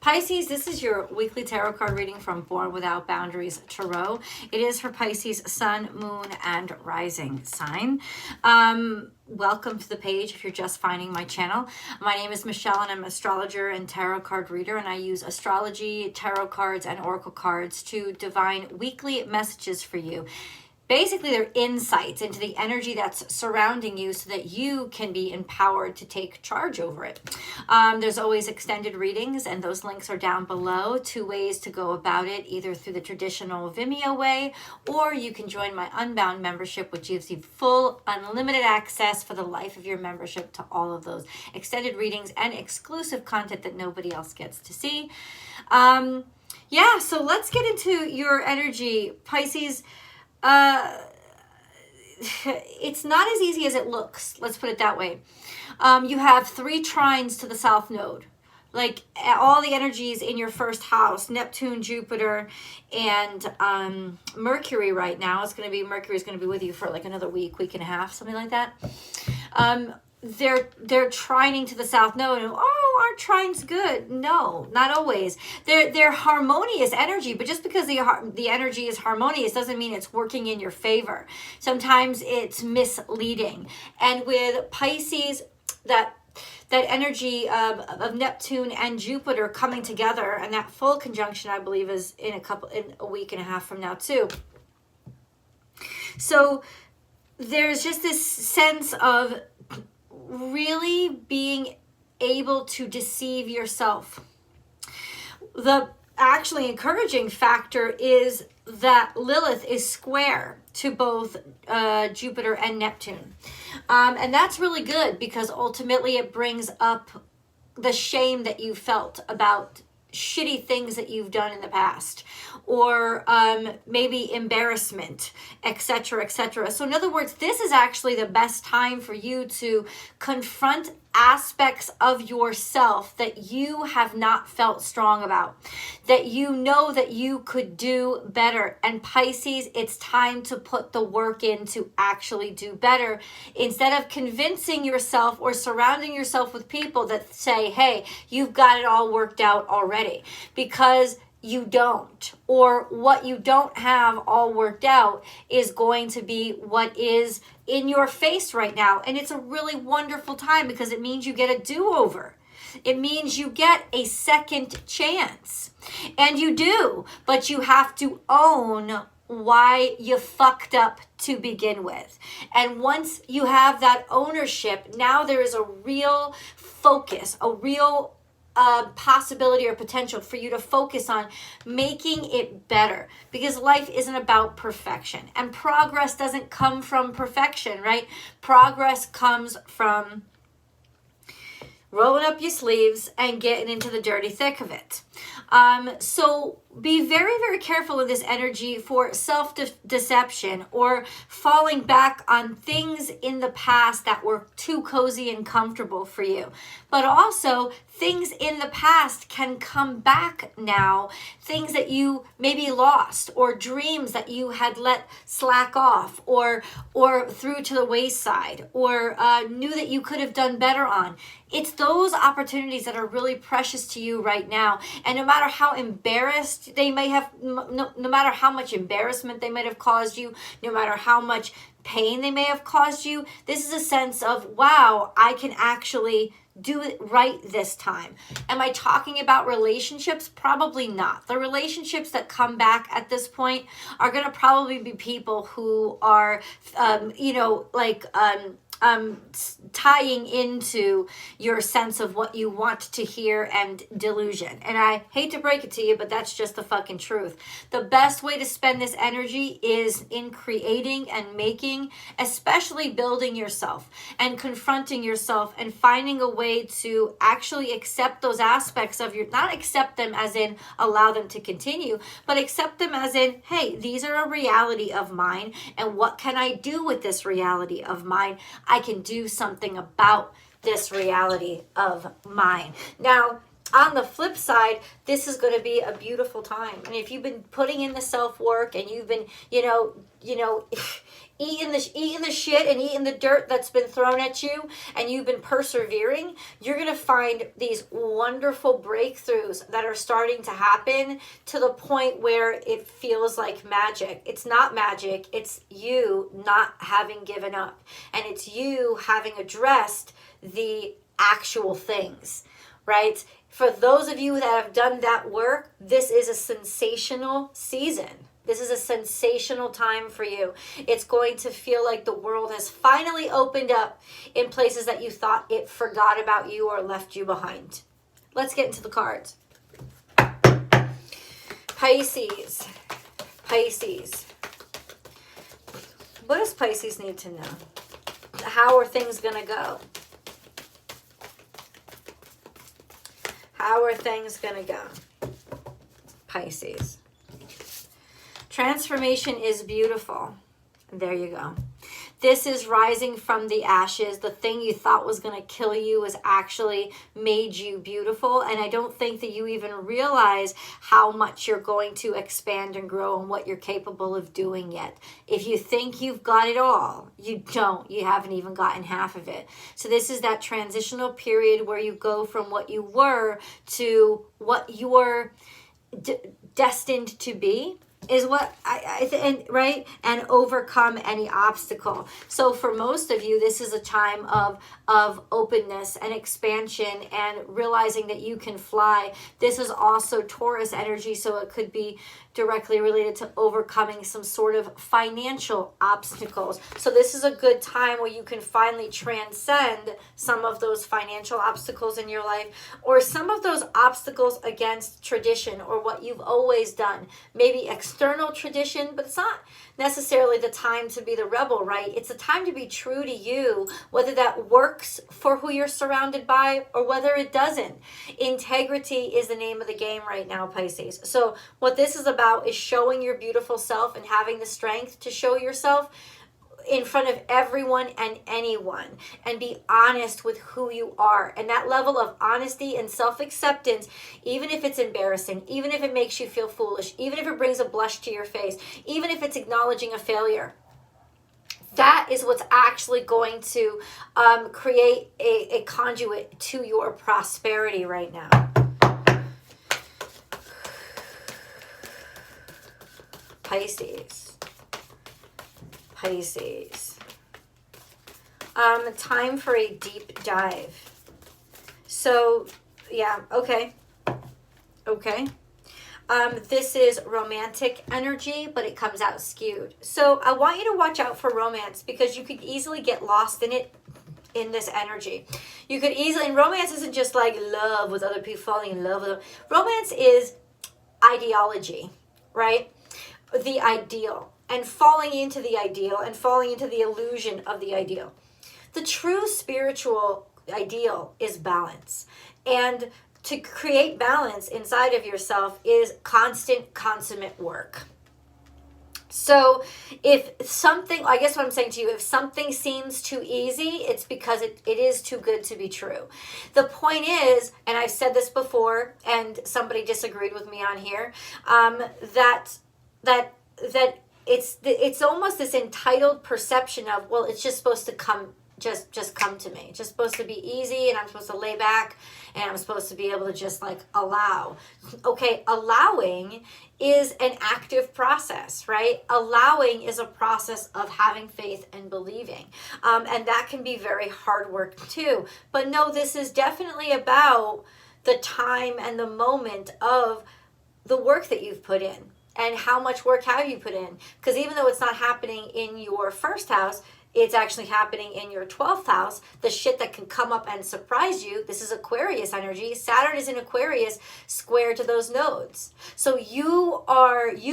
Pisces, this is your weekly tarot card reading from Born Without Boundaries Tarot. It is for Pisces sun, moon, and rising sign. Welcome to the page if you're just finding my channel. My name is Michelle and I'm an astrologer and tarot card reader, and I use astrology, tarot cards, and oracle cards to divine weekly messages for you. Basically, they're insights into the energy that's surrounding you so that you can be empowered to take charge over it. There's always extended readings, and those links are down below. 2 ways to go about it, either through the traditional Vimeo way, or you can join my Unbound membership, which gives you full, unlimited access for the life of your membership to all of those extended readings and exclusive content that nobody else gets to see. Yeah, so let's get into your energy, Pisces. It's not as easy as it looks. Let's put it that way. You have 3 trines to the South Node. Like all the energies in your first house, Neptune, Jupiter, and Mercury right now. Mercury's going to be with you for like another week and a half, something like that. They're trining to the South Node, and our trine's good. No, not always. They're harmonious energy, but just because the energy is harmonious doesn't mean it's working in your favor. Sometimes it's misleading. And with Pisces, that energy of Neptune and Jupiter coming together, and that full conjunction, I believe, is in a week and a half from now too. So there's just this sense of really being able to deceive yourself. The actually encouraging factor is that Lilith is square to both Jupiter and Neptune. And that's really good because ultimately it brings up the shame that you felt about shitty things that you've done in the past, or maybe embarrassment, etc., etc. So in other words, this is actually the best time for you to confront aspects of yourself that you have not felt strong about, that you know that you could do better. And Pisces, it's time to put the work in to actually do better, instead of convincing yourself or surrounding yourself with people that say, hey, you've got it all worked out already, because you don't, or what you don't have all worked out is going to be what is in your face right now. And it's a really wonderful time because it means you get a do-over. It means you get a second chance. And you do, but you have to own why you fucked up to begin with. And once you have that ownership, now there is a real focus, a real possibility or potential for you to focus on making it better, because life isn't about perfection, and progress doesn't come from perfection, right? Progress comes from rolling up your sleeves and getting into the dirty thick of it. So be very, very careful in this energy for self-deception or falling back on things in the past that were too cozy and comfortable for you. But also, things in the past can come back now. Things that you maybe lost, or dreams that you had let slack off or threw to the wayside, or knew that you could have done better on. It's those opportunities that are really precious to you right now. And no matter how embarrassed they may have, no matter how much embarrassment they might have caused you, no matter how much pain they may have caused you, this is a sense of, wow, I can actually do it right this time. Am I talking about relationships? Probably not. The relationships that come back at this point are going to probably be people who are, tying into your sense of what you want to hear and delusion. And I hate to break it to you, but that's just the fucking truth. The best way to spend this energy is in creating and making, especially building yourself and confronting yourself and finding a way to actually accept those aspects of your, not accept them as in allow them to continue, but accept them as in, hey, these are a reality of mine, and what can I do with this reality of mine? I can do something about this reality of mine. Now, on the flip side, this is going to be a beautiful time. And if you've been putting in the self-work and you've been, eating the shit and eating the dirt that's been thrown at you, and you've been persevering, you're going to find these wonderful breakthroughs that are starting to happen to the point where it feels like magic. It's not magic. It's you not having given up, and it's you having addressed the actual things, right? For those of you that have done that work, this is a sensational season. This is a sensational time for you. It's going to feel like the world has finally opened up in places that you thought it forgot about you or left you behind. Let's get into the cards. Pisces. Pisces. What does Pisces need to know? How are things going to go? How are things going to go? Pisces. Transformation is beautiful. There you go. This is rising from the ashes. The thing you thought was going to kill you has actually made you beautiful. And I don't think that you even realize how much you're going to expand and grow and what you're capable of doing yet. If you think you've got it all, you don't. You haven't even gotten half of it. So this is that transitional period where you go from what you were to what you're destined to be. Is what I think, right? And overcome any obstacle. So for most of you, this is a time of openness and expansion and realizing that you can fly. This is also Taurus energy, so it could be directly related to overcoming some sort of financial obstacles. So this is a good time where you can finally transcend some of those financial obstacles in your life, or some of those obstacles against tradition or what you've always done. Maybe external tradition, but it's not necessarily the time to be the rebel, right? It's a time to be true to you, whether that works for who you're surrounded by or whether it doesn't. Integrity is the name of the game right now, Pisces. So what this is about is showing your beautiful self and having the strength to show yourself in front of everyone and anyone, and be honest with who you are. And that level of honesty and self-acceptance, even if it's embarrassing, even if it makes you feel foolish, even if it brings a blush to your face, even if it's acknowledging a failure, that is what's actually going to create a conduit to your prosperity right now. Pisces. Pisces. Time for a deep dive. So, yeah, okay. Okay. This is romantic energy, but it comes out skewed. So I want you to watch out for romance, because you could easily get lost in it, in this energy. You could easily, and romance isn't just like love with other people, falling in love with them. Romance is ideology, right? The ideal. And falling into the ideal and falling into the illusion of the ideal. The true spiritual ideal is balance. And to create balance inside of yourself is constant, consummate work. So if something, I guess what I'm saying to you, if something seems too easy, it's because it is too good to be true. The point is, and I've said this before, and somebody disagreed with me on here, that it's almost this entitled perception of, well, it's just supposed to come, just come to me. It's just supposed to be easy, and I'm supposed to lay back, and I'm supposed to be able to just like allow. Okay, allowing is an active process, right? Allowing is a process of having faith and believing. And that can be very hard work too. But no, this is definitely about the time and the moment of the work that you've put in. And how much work have you put in? Because even though it's not happening in your first house, it's actually happening in your 12th house. The shit that can come up and surprise you. This is Aquarius energy. Saturn is in Aquarius, square to those nodes. So you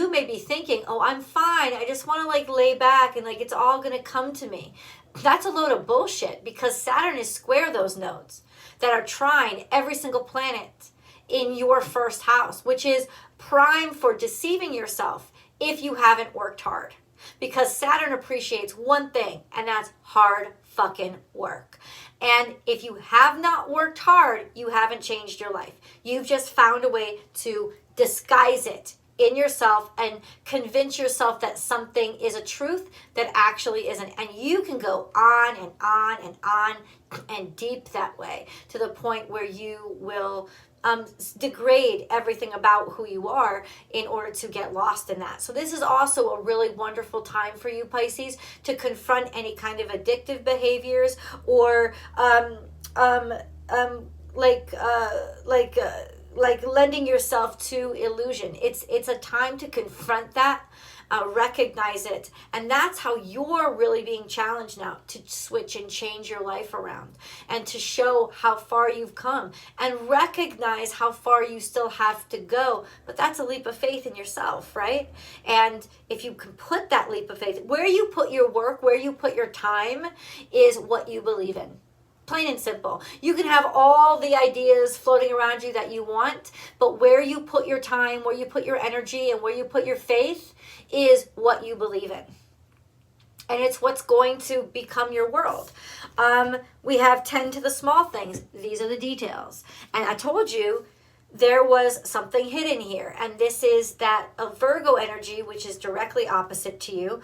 may be thinking, oh, I'm fine. I just want to like lay back and like it's all going to come to me. That's a load of bullshit, because Saturn is square those nodes that are trine every single planet in your first house, which is prime for deceiving yourself if you haven't worked hard. Because Saturn appreciates one thing, and that's hard fucking work. And if you have not worked hard, you haven't changed your life. You've just found a way to disguise it in yourself and convince yourself that something is a truth that actually isn't. And you can go on and on and on and deep that way to the point where you will degrade everything about who you are in order to get lost in that. So this is also a really wonderful time for you, Pisces, to confront any kind of addictive behaviors or like lending yourself to illusion. It's a time to confront that, recognize it, and that's how you're really being challenged now, to switch and change your life around and to show how far you've come and recognize how far you still have to go. But that's a leap of faith in yourself, right? And if you can put that leap of faith, where you put your work, where you put your time is what you believe in. Plain and simple. You can have all the ideas floating around you that you want, but where you put your time, where you put your energy, and where you put your faith is what you believe in. And it's what's going to become your world. We have 10 to the small things. These are the details. And I told you there was something hidden here. And this is that a Virgo energy, which is directly opposite to you.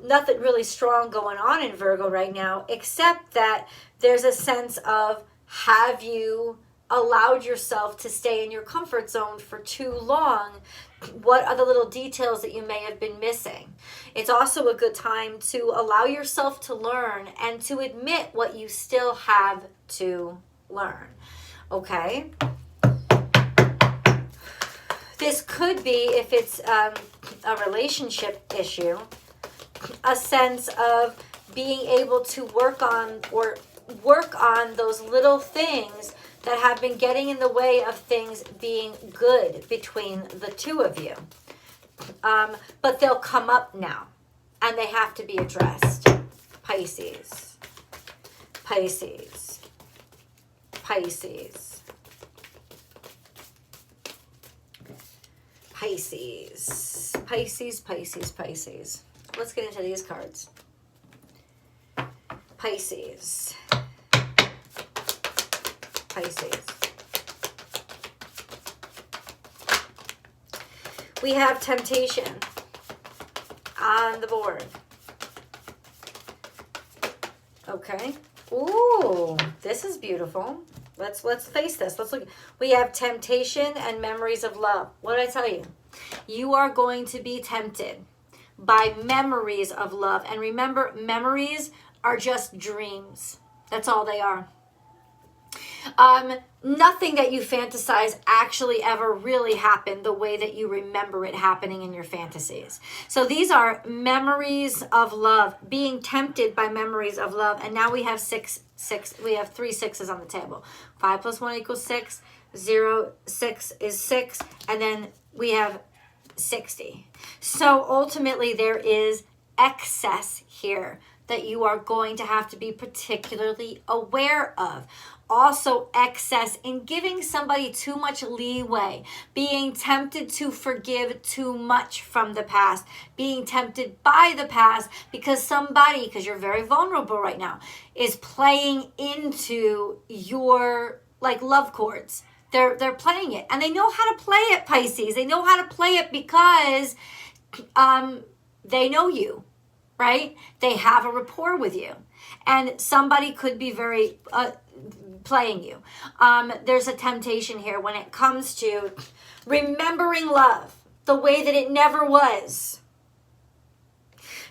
Nothing really strong going on in Virgo right now, except that there's a sense of, have you allowed yourself to stay in your comfort zone for too long? What are the little details that you may have been missing? It's also a good time to allow yourself to learn and to admit what you still have to learn. Okay? This could be, if it's a relationship issue, a sense of being able to work on those little things that have been getting in the way of things being good between the two of you. But they'll come up now, and they have to be addressed. Pisces. Pisces. Pisces. Pisces. Pisces, Pisces, Pisces. Let's get into these cards. Pisces. Pisces. We have temptation on the board. Okay. Ooh, this is beautiful. Let's face this. Let's look. We have temptation and memories of love. What did I tell you? You are going to be tempted by memories of love. And remember, memories are just dreams. That's all they are. Nothing that you fantasize actually ever really happened the way that you remember it happening in your fantasies. So these are memories of love, being tempted by memories of love. And now we have we have 3 6s on the table. 5 + 1 = 6. 0, 6 is 6. And then we have 60. So ultimately there is excess here that you are going to have to be particularly aware of. Also, excess in giving somebody too much leeway, being tempted to forgive too much from the past, being tempted by the past because somebody, because you're very vulnerable right now, is playing into your love chords. They're playing it, and they know how to play it, Pisces. They know how to play it because they know you, right? They have a rapport with you, and somebody could be very playing you. There's a temptation here when it comes to remembering love the way that it never was,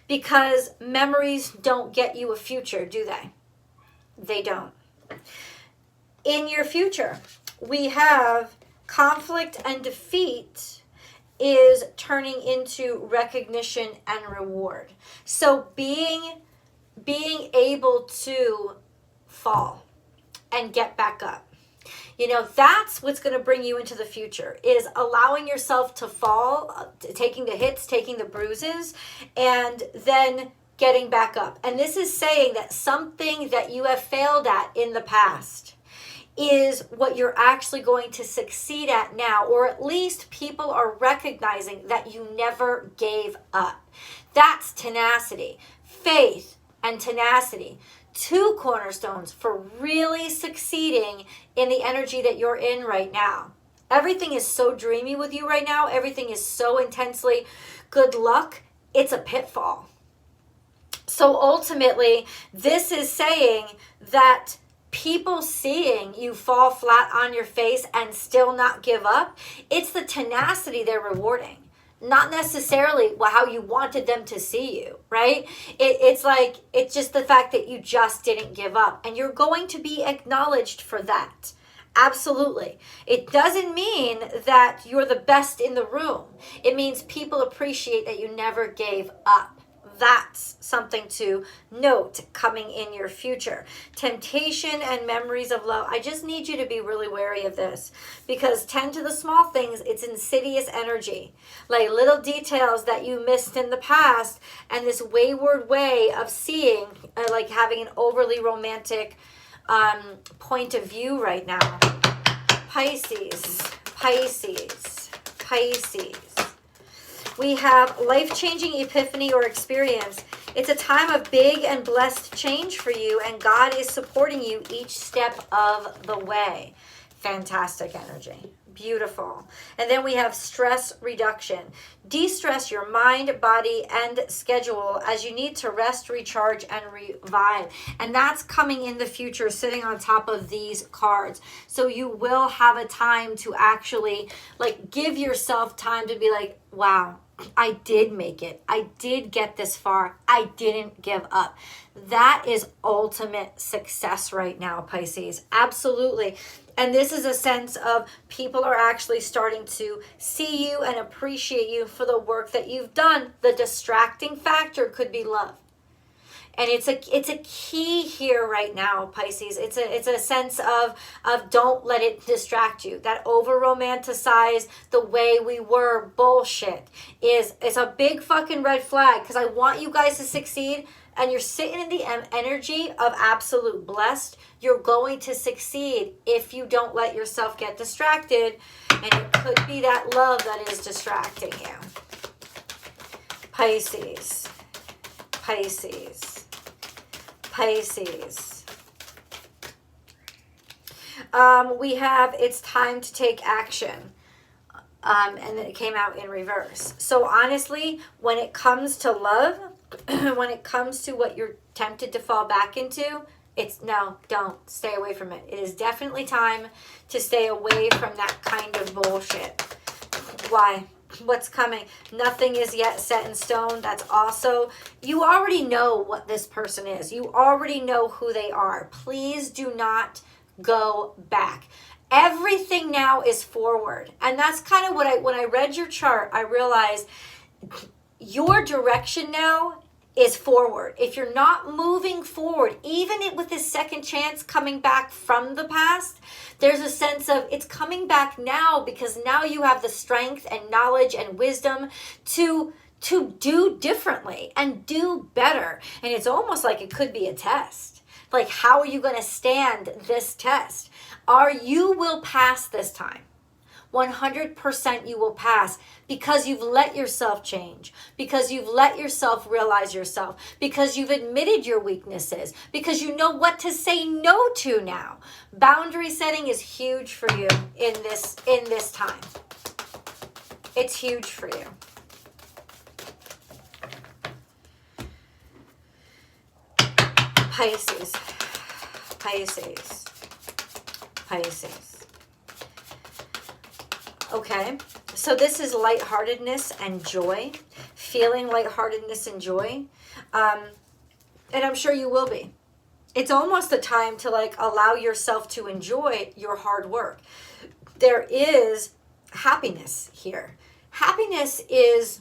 because memories don't get you a future, do they? They don't. In your future, we have conflict and defeat is turning into recognition and reward. So being able to fall and get back up. That's what's going to bring you into the future, is allowing yourself to fall, taking the hits, taking the bruises, and then getting back up. And this is saying that something that you have failed at in the past is what you're actually going to succeed at now, or at least people are recognizing that you never gave up. That's tenacity, faith, and tenacity. 2 cornerstones for really succeeding in the energy that you're in right now. Everything is so dreamy with you right now. Everything is so intensely good luck. It's a pitfall. So ultimately, this is saying that people seeing you fall flat on your face and still not give up, it's the tenacity they're rewarding. Not necessarily how you wanted them to see you, right? It's just the fact that you just didn't give up. And you're going to be acknowledged for that. Absolutely. It doesn't mean that you're the best in the room. It means people appreciate that you never gave up. That's something to note coming in your future. Temptation and memories of love. I just need you to be really wary of this, because tend to the small things. It's insidious energy, like little details that you missed in the past, and this wayward way of seeing, like having an overly romantic point of view right now. Pisces, Pisces, Pisces. We have life-changing epiphany or experience. It's a time of big and blessed change for you, and God is supporting you each step of the way. Fantastic energy. Beautiful. And then we have stress reduction. De-stress your mind, body, and schedule as you need to rest, recharge, and revive. And that's coming in the future, sitting on top of these cards. So you will have a time to actually give yourself time to be like, wow, I did make it. I did get this far. I didn't give up. That is ultimate success right now, Pisces. Absolutely. And this is a sense of people are actually starting to see you and appreciate you for the work that you've done. The distracting factor could be love. And it's a key here right now, Pisces. It's a sense of don't let it distract you. That over romanticize the way we were bullshit is a big fucking red flag, because I want you guys to succeed, and you're sitting in the energy of absolute blessed. You're going to succeed if you don't let yourself get distracted, and it could be that love that is distracting you. Pisces, Pisces, Pisces. We have it's time to take action. And then it came out in reverse. So honestly, when it comes to love, when it comes to what you're tempted to fall back into, it's no, don't. Stay away from it. It is definitely time to stay away from that kind of bullshit. Why? What's coming? Nothing is yet set in stone. That's also, you already know what this person is. You already know who they are. Please do not go back. Everything now is forward. And that's kind of what when I read your chart, I realized your direction now is forward. If you're not moving forward, even with this second chance coming back from the past, there's a sense of it's coming back now, because now you have the strength and knowledge and wisdom to do differently and do better. And it's almost like it could be a test. Like, how are you going to stand this test? You will pass this time. 100% you will pass, because you've let yourself change, because you've let yourself realize yourself, because you've admitted your weaknesses, because you know what to say no to now. Boundary setting is huge for you in this time. It's huge for you. Pisces, Pisces, Pisces. Okay, so this is lightheartedness and joy, feeling lightheartedness and joy, and I'm sure you will be. It's almost a time to allow yourself to enjoy your hard work. There is happiness here. Happiness is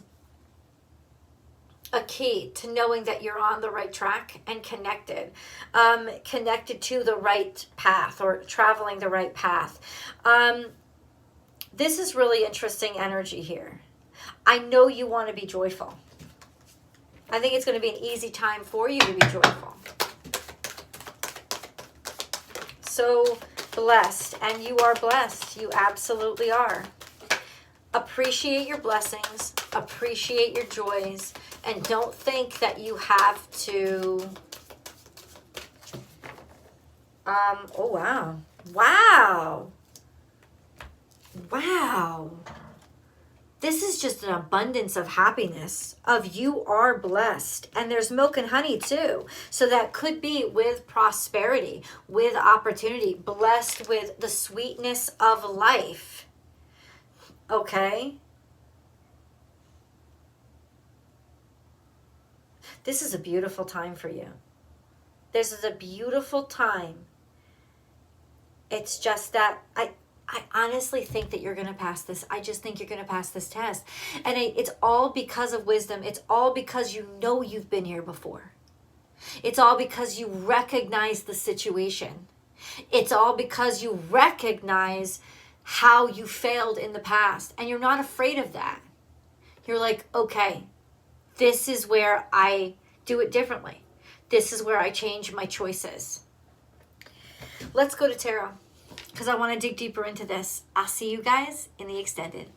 a key to knowing that you're on the right track and connected to the right path, or traveling the right path. This is really interesting energy here. I know you want to be joyful. I think it's going to be an easy time for you to be joyful. So blessed, and you are blessed. You absolutely are. Appreciate your blessings, appreciate your joys, and don't think that you have to... oh, wow. Wow. Wow. This is just an abundance of happiness, of you are blessed. And there's milk and honey too. So that could be with prosperity, with opportunity, blessed with the sweetness of life. Okay? This is a beautiful time for you. This is a beautiful time. It's just that I honestly think that you're going to pass this. I just think you're going to pass this test. And it's all because of wisdom. It's all because you know you've been here before. It's all because you recognize the situation. It's all because you recognize how you failed in the past. And you're not afraid of that. You're like, okay, this is where I do it differently. This is where I change my choices. Let's go to tarot, because I want to dig deeper into this. I'll see you guys in the extended.